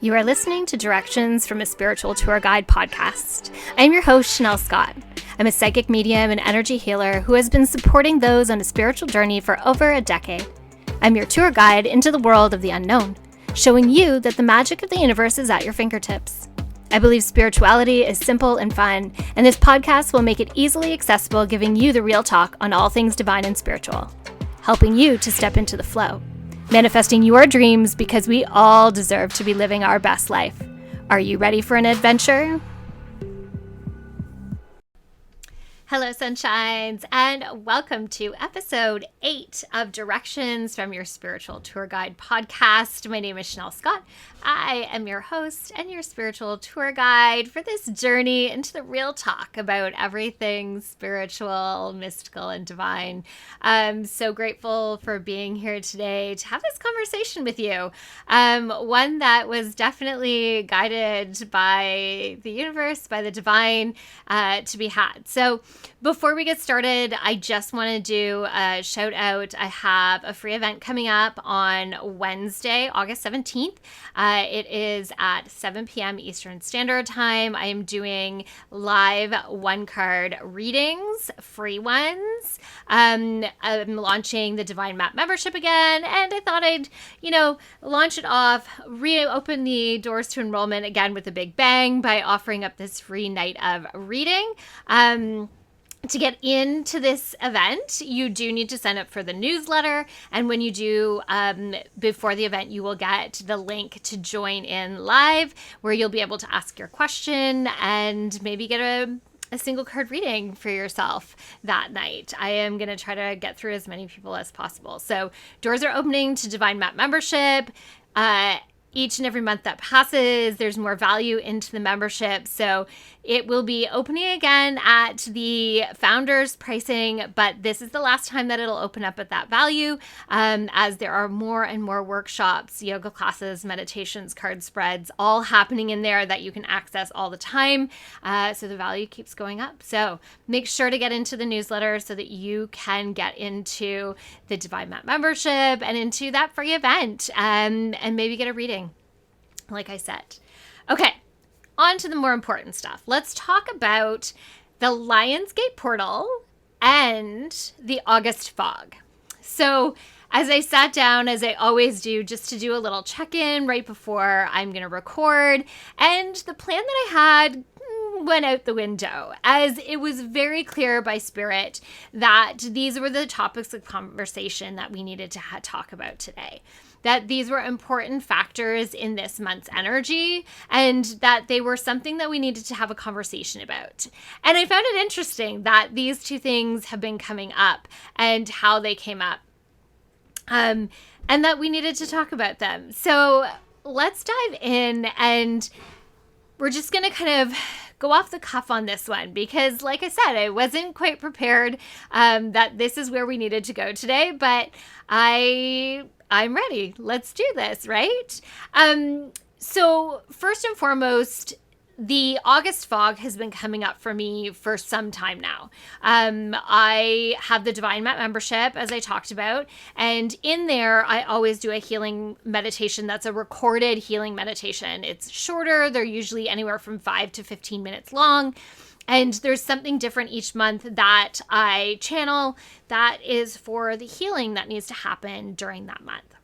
You are listening to Directions from a Spiritual Tour Guide podcast. I am your host, Shanel Scott. I'm a psychic medium and energy healer who has been supporting those on a spiritual journey for over a decade. I'm your tour guide into the world of the unknown, showing you that the magic of the universe is at your fingertips. I believe spirituality is simple and fun, and this podcast will make it easily accessible, giving you the real talk on all things divine and spiritual, helping you to step into the flow. Manifesting your dreams because we all deserve to be living our best life. Are you ready for an adventure? Hello, sunshines, and welcome to episode 8 of Directions from your Spiritual Tour Guide podcast. My name is Shanel Scott. I am your host and your spiritual tour guide for this journey into the real talk about everything spiritual, mystical, and divine. I'm so grateful for being here today to have this conversation with you. One that was definitely guided by the universe, by the divine, to be had. So before we get started, I just want to do a shout out. I have a free event coming up on Wednesday, August 17th. It is at 7 p.m. Eastern Standard Time. I am doing live one-card readings, free ones. I'm launching the Divine Map membership again, and I thought I'd, launch it off, reopen the doors to enrollment again with a big bang by offering up this free night of reading. To get into this event, you do need to sign up for the newsletter. And when you do, before the event, you will get the link to join in live, where you'll be able to ask your question and maybe get a single card reading for yourself that night. I am going to try to get through as many people as possible. So doors are opening to Divine Map membership. Each and every month that passes, there's more value into the membership. So it will be opening again at the founder's pricing, but this is the last time that it'll open up at that value, as there are more and more workshops, yoga classes, meditations, card spreads, all happening in there that you can access all the time. So the value keeps going up. So make sure to get into the newsletter so that you can get into the Divine Map membership and into that free event, and maybe get a reading, like I said. Okay, on to the more important stuff. Let's talk about the Lionsgate portal and the August fog. So as I sat down, as I always do, just to do a little check-in right before I'm going to record, and the plan that I had went out the window, as it was very clear by Spirit that these were the topics of conversation that we needed to talk about today. That these were important factors in this month's energy, and that they were something that we needed to have a conversation about. And I found it interesting that these two things have been coming up and how they came up, and that we needed to talk about them. So let's dive in, and we're just going to kind of go off the cuff on this one, because like I said, I wasn't quite prepared that this is where we needed to go today, but I'm ready. Let's do this, right? So first and foremost, the August fog has been coming up for me for some time now. I have the Divine Map membership, as I talked about, and in there, I always do a healing meditation that's a recorded healing meditation. It's shorter. They're usually anywhere from 5 to 15 minutes long. And there's something different each month that I channel that is for the healing that needs to happen during that month.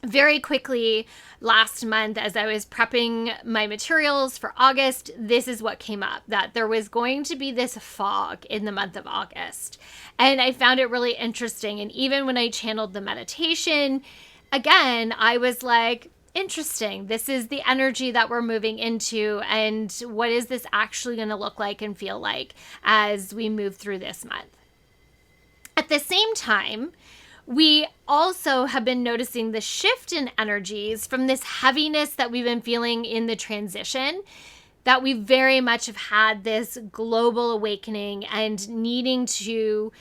Very quickly, last month, as I was prepping my materials for August, this is what came up, that there was going to be this fog in the month of August. And I found it really interesting. And even when I channeled the meditation, again, I was like, interesting. This is the energy that we're moving into, and what is this actually going to look like and feel like as we move through this month? At the same time, we also have been noticing the shift in energies from this heaviness that we've been feeling in the transition, that we very much have had this global awakening and needing to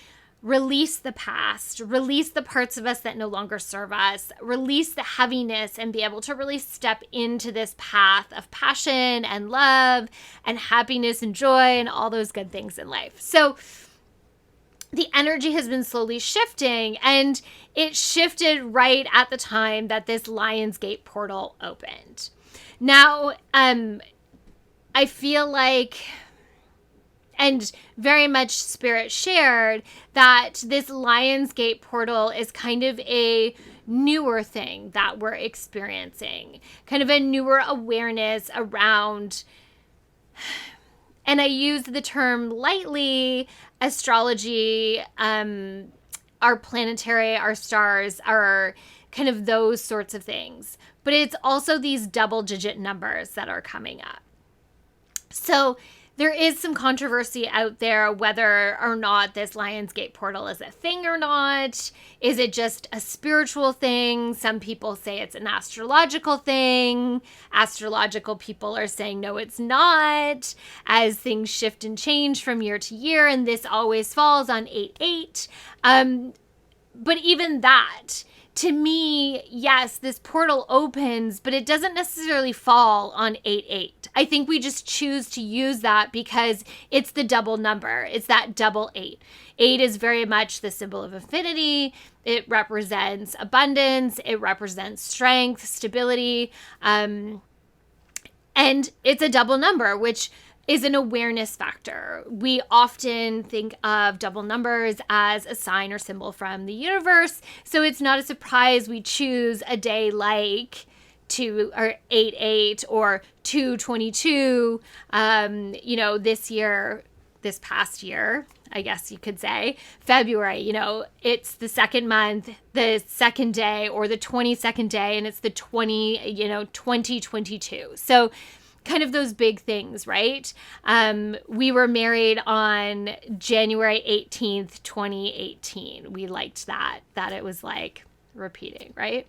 release the past, release the parts of us that no longer serve us, release the heaviness, and be able to really step into this path of passion and love and happiness and joy and all those good things in life. So the energy has been slowly shifting, and it shifted right at the time that this Lionsgate portal opened. Now, I feel like, and very much Spirit shared, that this Lionsgate portal is kind of a newer thing that we're experiencing, kind of a newer awareness around, and I use the term lightly, astrology, our planetary, our stars, our kind of those sorts of things. But it's also these double-digit numbers that are coming up. So there is some controversy out there whether or not this Lionsgate portal is a thing or not. Is it just a spiritual thing? Some people say it's an astrological thing. Astrological people are saying no, it's not, as things shift and change from year to year, and this always falls on 8/8. But even that, to me, yes, this portal opens, but it doesn't necessarily fall on 8/8. I think we just choose to use that because it's the double number. It's that double 8. 8 is very much the symbol of infinity. It represents abundance. It represents strength, stability. And it's a double number, which is an awareness factor. We often think of double numbers as a sign or symbol from the universe. So it's not a surprise we choose a day like 8/8 or 2/22. This past year, I guess you could say, February, it's the second month, the second day, or the 22nd day, and it's the 2022. So kind of those big things, right? We were married on January 18th, 2018. We liked that it was like repeating, right?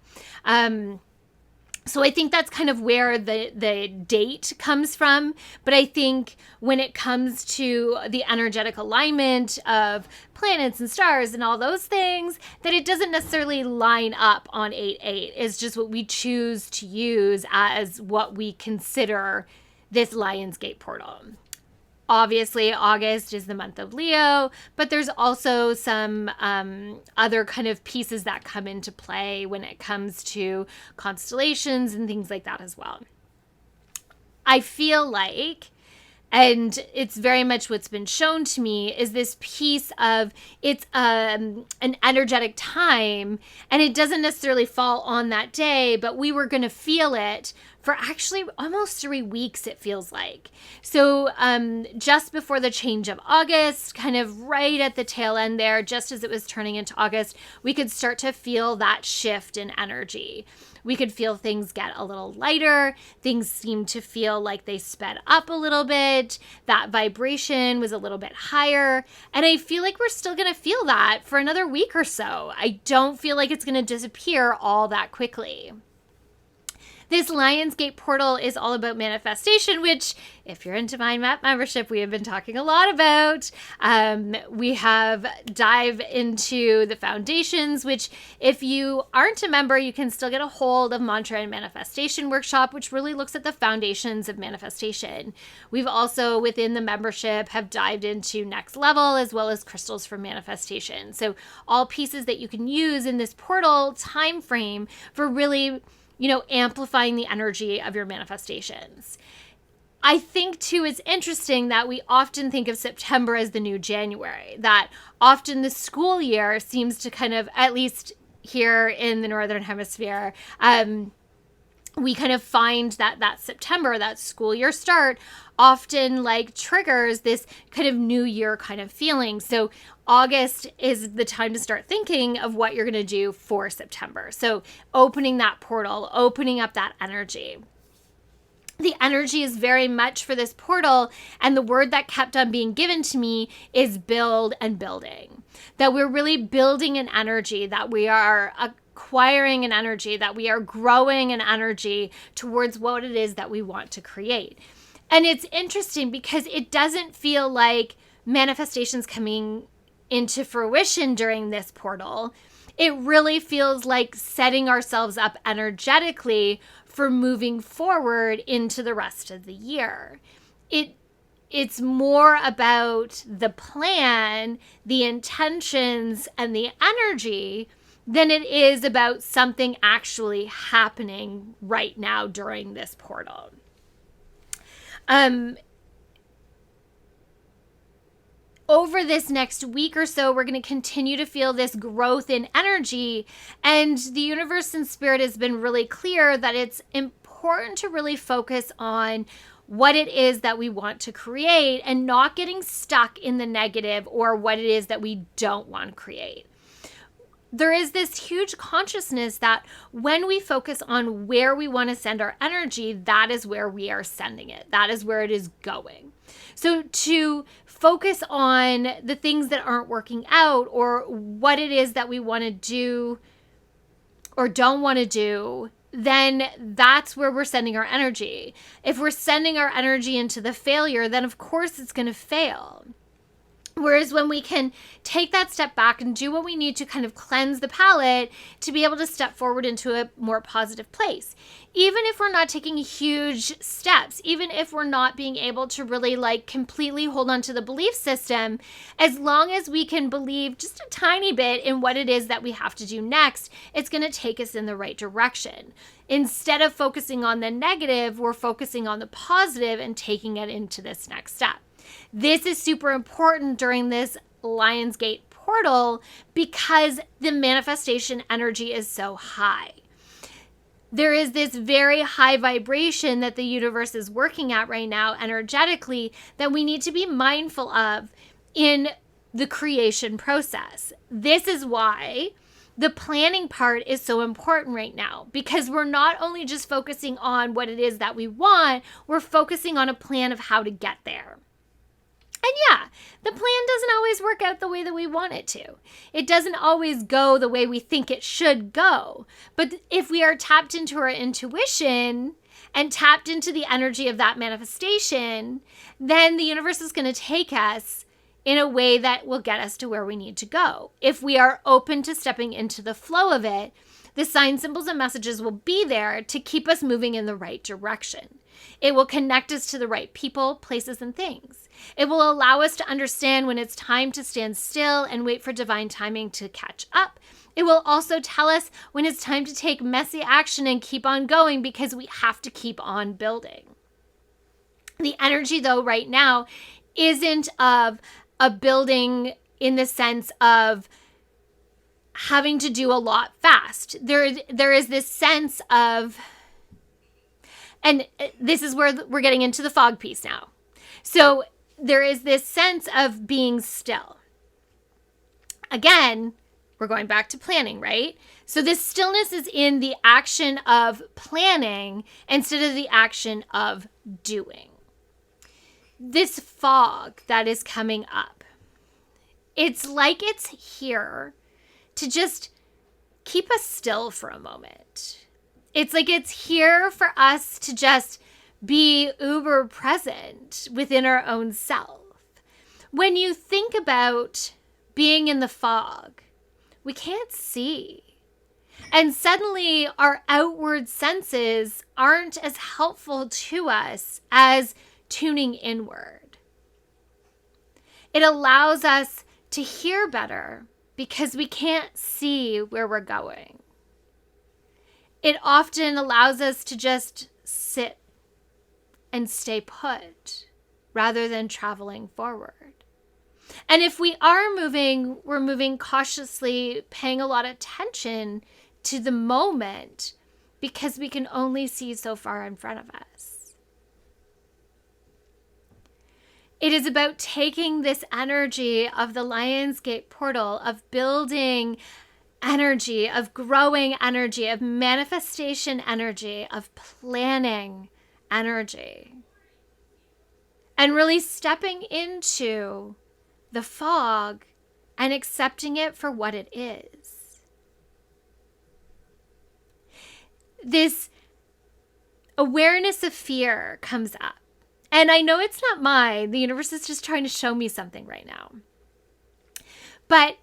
So I think that's kind of where the date comes from. But I think when it comes to the energetic alignment of planets and stars and all those things, that it doesn't necessarily line up on 8/8. It's just what we choose to use as what we consider this Lionsgate portal. Obviously, August is the month of Leo, but there's also some other kind of pieces that come into play when it comes to constellations and things like that as well. I feel like, and it's very much what's been shown to me, is this piece of it's an energetic time, and it doesn't necessarily fall on that day, but we were going to feel it for actually almost 3 weeks, it feels like. So just before the change of August, kind of right at the tail end there, just as it was turning into August, we could start to feel that shift in energy. We could feel things get a little lighter. Things seemed to feel like they sped up a little bit. That vibration was a little bit higher. And I feel like we're still going to feel that for another week or so. I don't feel like it's going to disappear all that quickly. This Lionsgate portal is all about manifestation, which, if you're in Divine Map membership, we have been talking a lot about. We have dive into the foundations, which, if you aren't a member, you can still get a hold of Mantra and Manifestation Workshop, which really looks at the foundations of manifestation. We've also, within the membership, have dived into Next Level, as well as crystals for manifestation. So all pieces that you can use in this portal time frame for really amplifying the energy of your manifestations. I think, too, it's interesting that we often think of September as the new January, that often the school year seems to kind of, at least here in the Northern Hemisphere, we kind of find that September, that school year start, often like triggers this kind of new year kind of feeling. So August is the time to start thinking of what you're going to do for September. So opening that portal, opening up that energy. The energy is very much for this portal, and the word that kept on being given to me is build and building. That we're really building an energy, that we are acquiring an energy, that we are growing an energy towards what it is that we want to create. And it's interesting because it doesn't feel like manifestations coming into fruition during this portal. It really feels like setting ourselves up energetically for moving forward into the rest of the year. it's more about the plan, the intentions, and the energy than it is about something actually happening right now during this portal. Over this next week or so, we're going to continue to feel this growth in energy. And the universe and spirit has been really clear that it's important to really focus on what it is that we want to create and not getting stuck in the negative or what it is that we don't want to create. There is this huge consciousness that when we focus on where we want to send our energy, that is where we are sending it. That is where it is going. So to focus on the things that aren't working out or what it is that we want to do or don't want to do, then that's where we're sending our energy. If we're sending our energy into the failure, then of course it's going to fail. Whereas when we can take that step back and do what we need to kind of cleanse the palate to be able to step forward into a more positive place. Even if we're not taking huge steps, even if we're not being able to really completely hold on to the belief system, as long as we can believe just a tiny bit in what it is that we have to do next, it's going to take us in the right direction. Instead of focusing on the negative, we're focusing on the positive and taking it into this next step. This is super important during this Lionsgate portal because the manifestation energy is so high. There is this very high vibration that the universe is working at right now energetically that we need to be mindful of in the creation process. This is why the planning part is so important right now, because we're not only just focusing on what it is that we want, we're focusing on a plan of how to get there. And yeah, the plan doesn't always work out the way that we want it to. It doesn't always go the way we think it should go. But if we are tapped into our intuition and tapped into the energy of that manifestation, then the universe is going to take us in a way that will get us to where we need to go. If we are open to stepping into the flow of it, the signs, symbols, and messages will be there to keep us moving in the right direction. It will connect us to the right people, places, and things. It will allow us to understand when it's time to stand still and wait for divine timing to catch up. It will also tell us when it's time to take messy action and keep on going because we have to keep on building. The energy, though, right now isn't of a building in the sense of having to do a lot fast. There is this sense of, and this is where we're getting into the fog piece now. So there is this sense of being still. Again, we're going back to planning, right? So this stillness is in the action of planning instead of the action of doing. This fog that is coming up, it's like it's here to just keep us still for a moment. It's like it's here for us to just be uber present within our own self. When you think about being in the fog, we can't see. And suddenly our outward senses aren't as helpful to us as tuning inward. It allows us to hear better because we can't see where we're going. It often allows us to just sit and stay put rather than traveling forward. And if we are moving, we're moving cautiously, paying a lot of attention to the moment because we can only see so far in front of us. It is about taking this energy of the Lionsgate portal, of building energy, of growing energy, of manifestation energy, of planning energy, and really stepping into the fog and accepting it for what it is. This awareness of fear comes up. And I know it's not mine. The universe is just trying to show me something right now. But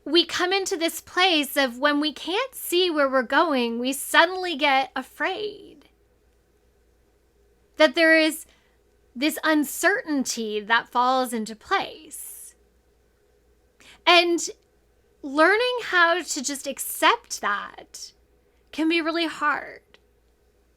we come into this place of when we can't see where we're going, we suddenly get afraid. That there is this uncertainty that falls into place. And learning how to just accept that can be really hard.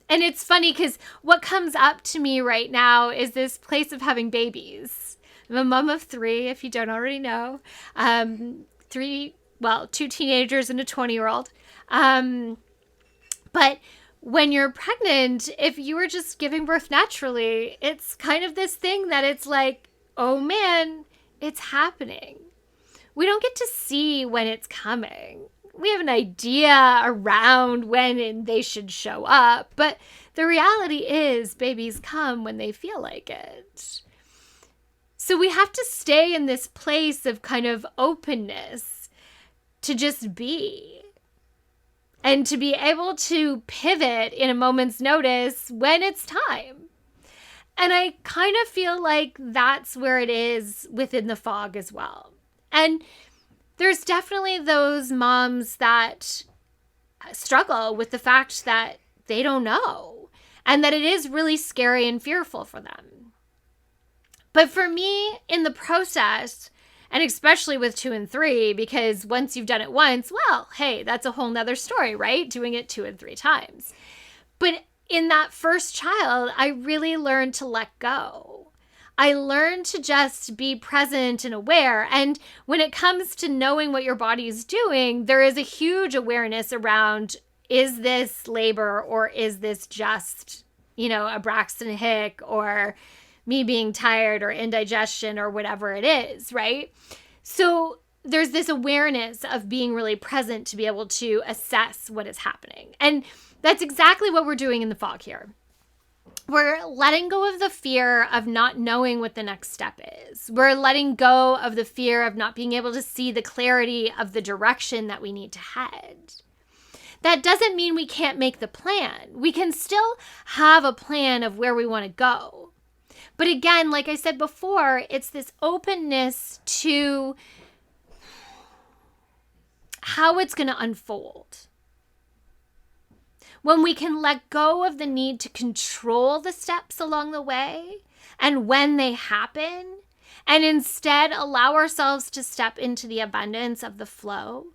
And it's funny because what comes up to me right now is this place of having babies. I'm a mom of 3, if you don't already know. 2 teenagers and a 20-year-old. But when you're pregnant, if you were just giving birth naturally, it's kind of this thing that it's like, oh man, it's happening. We don't get to see when it's coming. We have an idea around when they should show up, but the reality is babies come when they feel like it. So we have to stay in this place of kind of openness to just be, and to be able to pivot in a moment's notice when it's time. And I kind of feel like that's where it is within the fog as well. And there's definitely those moms that struggle with the fact that they don't know and that it is really scary and fearful for them. But for me, in the process, and especially with 2 and 3, because once you've done it once, well, hey, that's a whole nother story, right? Doing it 2 and 3 times. But in that first child, I really learned to let go. I learned to just be present and aware. And when it comes to knowing what your body is doing, there is a huge awareness around, is this labor or is this just, a Braxton Hick or me being tired or indigestion or whatever it is, right? So there's this awareness of being really present to be able to assess what is happening. And that's exactly what we're doing in the fog here. We're letting go of the fear of not knowing what the next step is. We're letting go of the fear of not being able to see the clarity of the direction that we need to head. That doesn't mean we can't make the plan. We can still have a plan of where we want to go. But again, like I said before, it's this openness to how it's going to unfold. When we can let go of the need to control the steps along the way and when they happen, and instead allow ourselves to step into the abundance of the flow,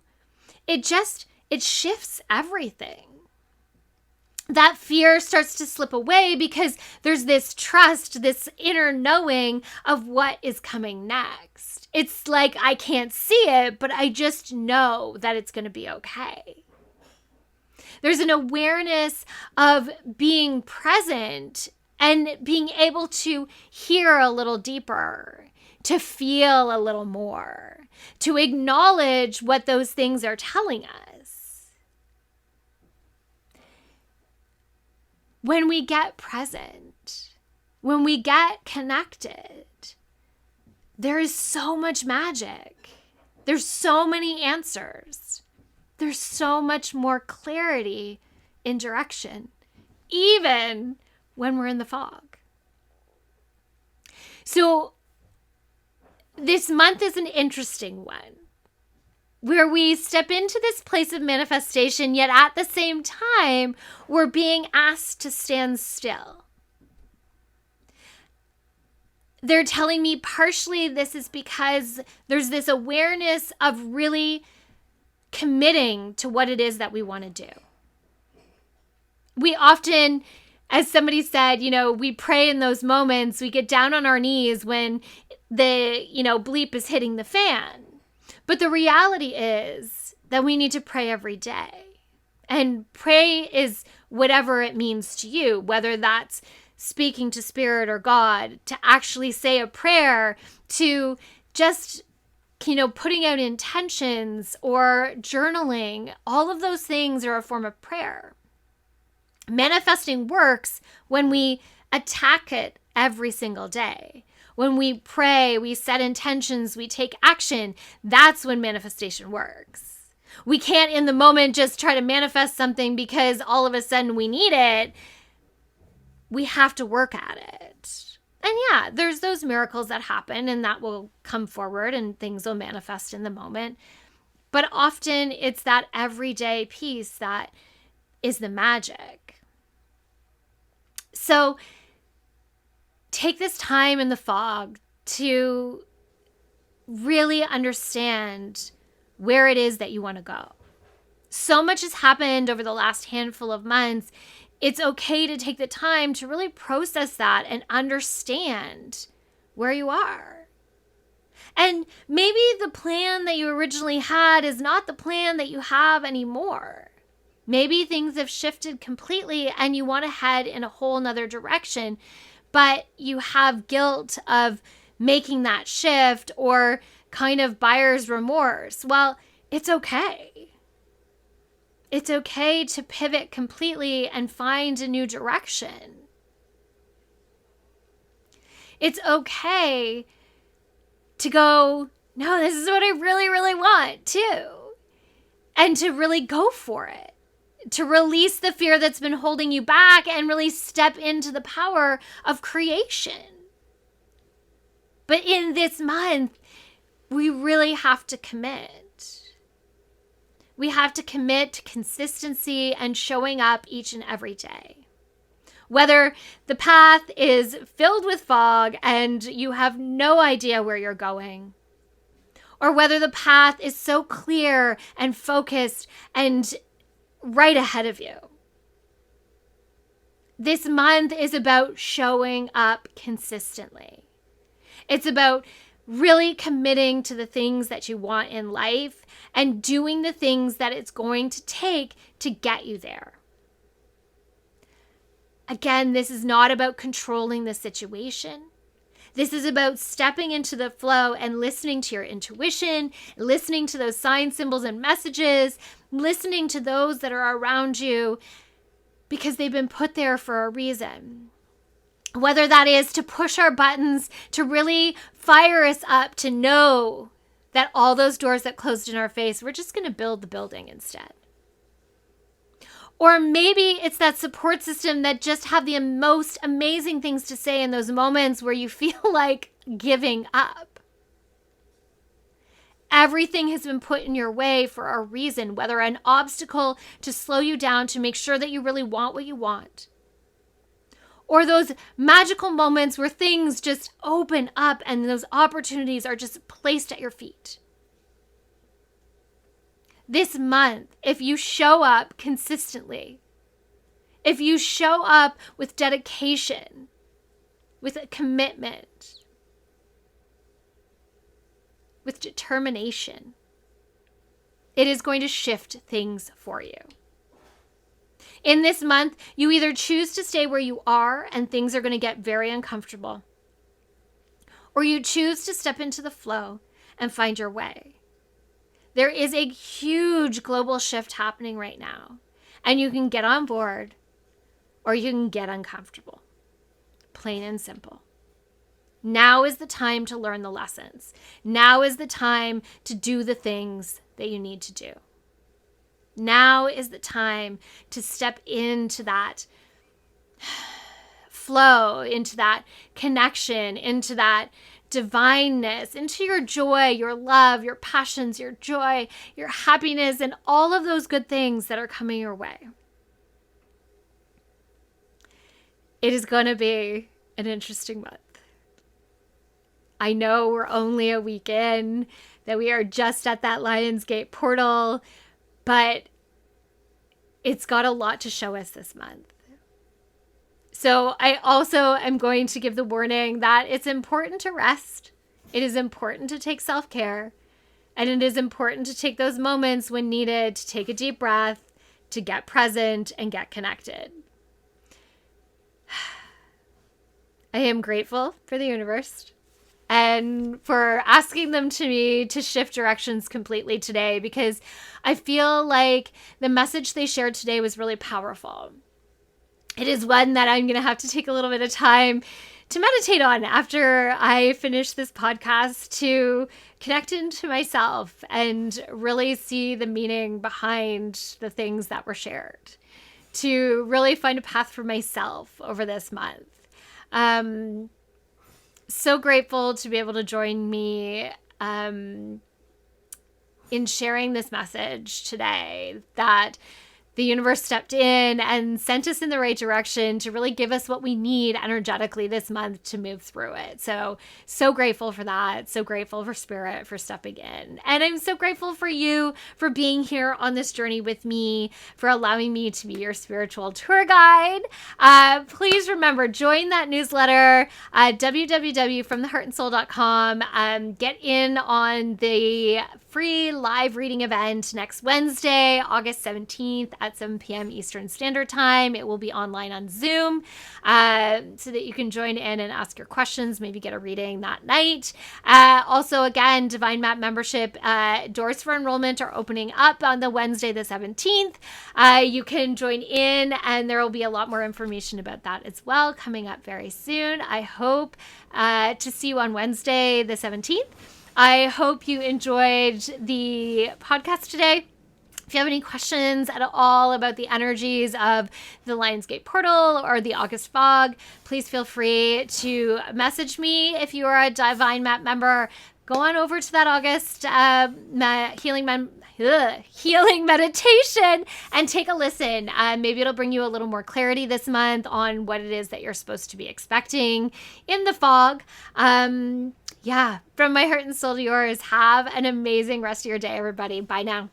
it shifts everything. That fear starts to slip away because there's this trust, this inner knowing of what is coming next. It's like I can't see it, but I just know that it's going to be okay. There's an awareness of being present and being able to hear a little deeper, to feel a little more, to acknowledge what those things are telling us. When we get present, when we get connected, there is so much magic. There's so many answers. There's so much more clarity in direction, even when we're in the fog. So this month is an interesting one, where we step into this place of manifestation, yet at the same time, we're being asked to stand still. They're telling me partially this is because there's this awareness of really committing to what it is that we want to do. We often, as somebody said, we pray in those moments, we get down on our knees when the, bleep is hitting the fan. But the reality is that we need to pray every day. And pray is whatever it means to you, whether that's speaking to spirit or God, to actually say a prayer, to just putting out intentions or journaling. All of those things are a form of prayer. Manifesting works when we attack it every single day. When we pray, we set intentions, we take action. That's when manifestation works. We can't in the moment just try to manifest something because all of a sudden we need it. We have to work at it. And yeah, there's those miracles that happen and that will come forward and things will manifest in the moment. But often it's that everyday piece that is the magic. So take this time in the fog to really understand where it is that you want to go. So much has happened over the last handful of months. It's okay to take the time to really process that and understand where you are. And maybe the plan that you originally had is not the plan that you have anymore. Maybe things have shifted completely and you want to head in a whole nother direction, but you have guilt of making that shift or kind of buyer's remorse. Well, it's okay. It's okay to pivot completely and find a new direction. It's okay to go, no, this is what I really, really want too. And to really go for it. To release the fear that's been holding you back and really step into the power of creation. But in this month, we really have to commit. We have to commit to consistency and showing up each and every day. Whether the path is filled with fog and you have no idea where you're going, or whether the path is so clear and focused and right ahead of you. This month is about showing up consistently. It's about really committing to the things that you want in life and doing the things that it's going to take to get you there. Again, this is not about controlling the situation. This is about stepping into the flow and listening to your intuition, listening to those signs, symbols, and messages, listening to those that are around you because they've been put there for a reason. Whether that is to push our buttons, to really fire us up, to know that all those doors that closed in our face, we're just going to build the building instead. Or maybe it's that support system that just have the most amazing things to say in those moments where you feel like giving up. Everything has been put in your way for a reason, whether an obstacle to slow you down to make sure that you really want what you want. Or those magical moments where things just open up and those opportunities are just placed at your feet. This month, if you show up consistently, if you show up with dedication, with a commitment, with determination, it is going to shift things for you. In this month, you either choose to stay where you are and things are going to get very uncomfortable, or you choose to step into the flow and find your way. There is a huge global shift happening right now, and you can get on board or you can get uncomfortable. Plain and simple. Now is the time to learn the lessons. Now is the time to do the things that you need to do. Now is the time to step into that flow, into that connection, into that divineness, into your joy, your love, your passions, your joy, your happiness, and all of those good things that are coming your way. It is going to be an interesting month. I know we're only a week in, that we are just at that Lionsgate portal, but it's got a lot to show us this month. So I also am going to give the warning that it's important to rest. It is important to take self-care. And it is important to take those moments when needed to take a deep breath, to get present and get connected. I am grateful for the universe and for asking them to me to shift directions completely today, because I feel like the message they shared today was really powerful. It is one that I'm going to have to take a little bit of time to meditate on after I finish this podcast, to connect into myself and really see the meaning behind the things that were shared, to really find a path for myself over this month. So grateful to be able to join me in sharing this message today, that the universe stepped in and sent us in the right direction to really give us what we need energetically this month to move through it. So grateful for that. So grateful for Spirit for stepping in. And I'm so grateful for you for being here on this journey with me, for allowing me to be your spiritual tour guide. Please remember, join that newsletter at www.fromtheheartandsoul.com. Get in on the free live reading event next Wednesday, August 17th at 7 p.m. Eastern Standard Time. It will be online on Zoom so that you can join in and ask your questions, maybe get a reading that night. Also, again, Divine Map membership doors for enrollment are opening up on the Wednesday the 17th. You can join in, and there will be a lot more information about that as well coming up very soon. I hope to see you on Wednesday the 17th. I hope you enjoyed the podcast today. If you have any questions at all about the energies of the Lionsgate portal or the August fog, please feel free to message me. If you are a Divine Map member, go on over to that August healing meditation and take a listen. Maybe it'll bring you a little more clarity this month on what it is that you're supposed to be expecting in the fog. From my heart and soul to yours, have an amazing rest of your day, everybody. Bye now.